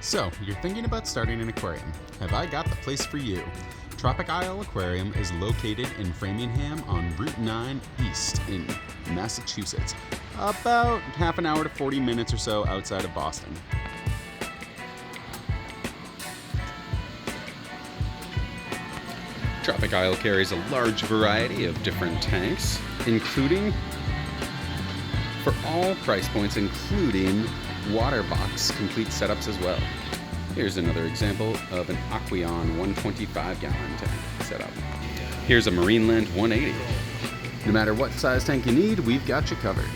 So, you're thinking about starting an aquarium. Have I got the place for you? Tropic Aquarium is located in Framingham on Route 9 East in Massachusetts, about half an hour to 40 minutes or so outside of Boston. Tropic Isle carries a large variety of different tanks, including for all price points, including water box complete setups as well. Here's another example of an Aquarium 125 gallon tank setup. Here's a Marineland 180. No matter what size tank you need, we've got you covered.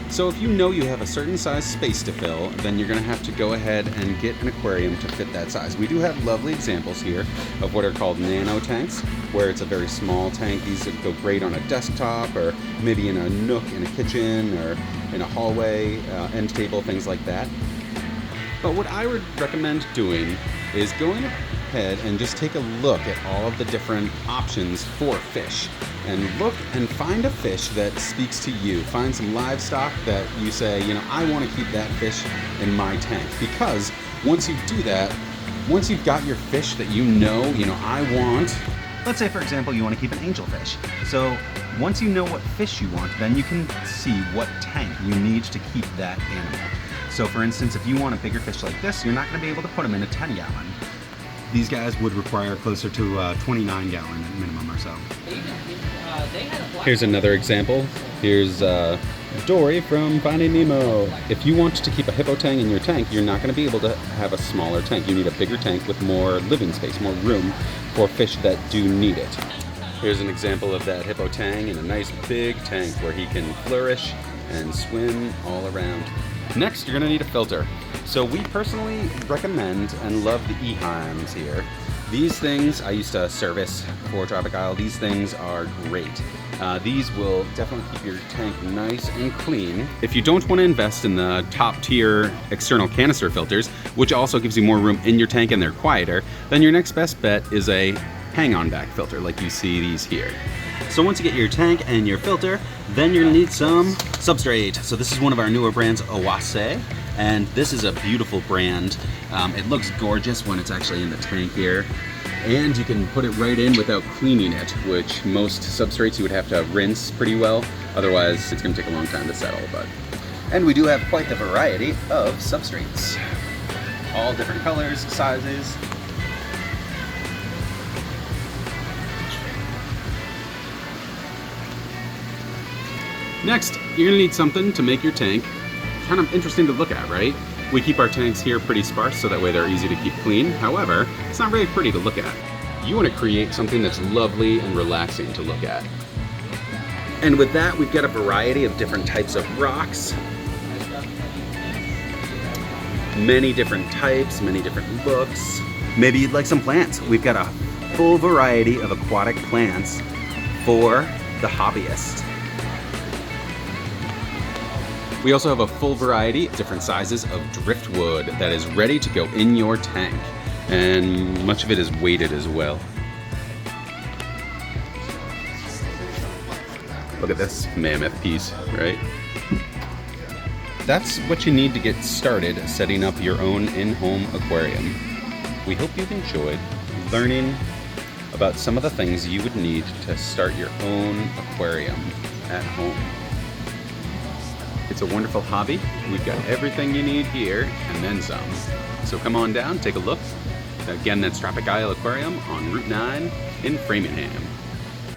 So if you know you have a certain size space to fill, then you're going to have to go ahead and get an aquarium to fit that size. We do have lovely examples here of what are called nano tanks, where it's a very small tank. These go great on a desktop or maybe in a nook in a kitchen or in a hallway, end table, things like that. But what I would recommend doing is going ahead and just take a look at all of the different options for fish. And look and find a fish that speaks to you. Find some livestock that you say, I want to keep that fish in my tank. Because once you do that, once you've got your fish that I want. Let's say, for example, you want to keep an angelfish. So once you know what fish you want, then you can see what tank you need to keep that animal. So for instance, if you want a bigger fish like this, you're not going to be able to put them in a 10 gallon. These guys would require closer to 29 gallon at minimum or so. Here's another example. Here's Dory from Finding Nemo. If you want to keep a hippo tang in your tank, you're not going to be able to have a smaller tank. You need a bigger tank with more living space, more room for fish that do need it. Here's an example of that hippo tang in a nice big tank where he can flourish and swim all around. Next, you're going to need a filter. So we personally recommend and love the Eheims here. These things I used to service for Tropic Isle. These things are great. These will definitely keep your tank nice and clean. If you don't want to invest in the top tier external canister filters, which also gives you more room in your tank and they're quieter, then your next best bet is a hang-on back filter like you see these here. So once you get your tank and your filter, then you're gonna need some substrate. So this is one of our newer brands, Oase, and this is a beautiful brand. It looks gorgeous when it's actually in the tank here. And you can put it right in without cleaning it, which most substrates you would have to rinse pretty well. Otherwise, it's gonna take a long time to settle. And we do have quite the variety of substrates. All different colors, sizes. Next, you're gonna need something to make your tank kind of interesting to look at, right? We keep our tanks here pretty sparse so that way they're easy to keep clean. However, it's not really pretty to look at. You want to create something that's lovely and relaxing to look at. And with that, we've got a variety of different types of rocks. Many different types, many different looks. Maybe you'd like some plants. We've got a full variety of aquatic plants for the hobbyist. We also have a full variety of different sizes of driftwood that is ready to go in your tank. And much of it is weighted as well. Look at this mammoth piece, right? That's what you need to get started setting up your own in-home aquarium. We hope you've enjoyed learning about some of the things you would need to start your own aquarium at home. It's a wonderful hobby. We've got everything you need here and then some. So come on down, take a look. Again, that's Tropic Isle Aquarium on Route 9 in Framingham.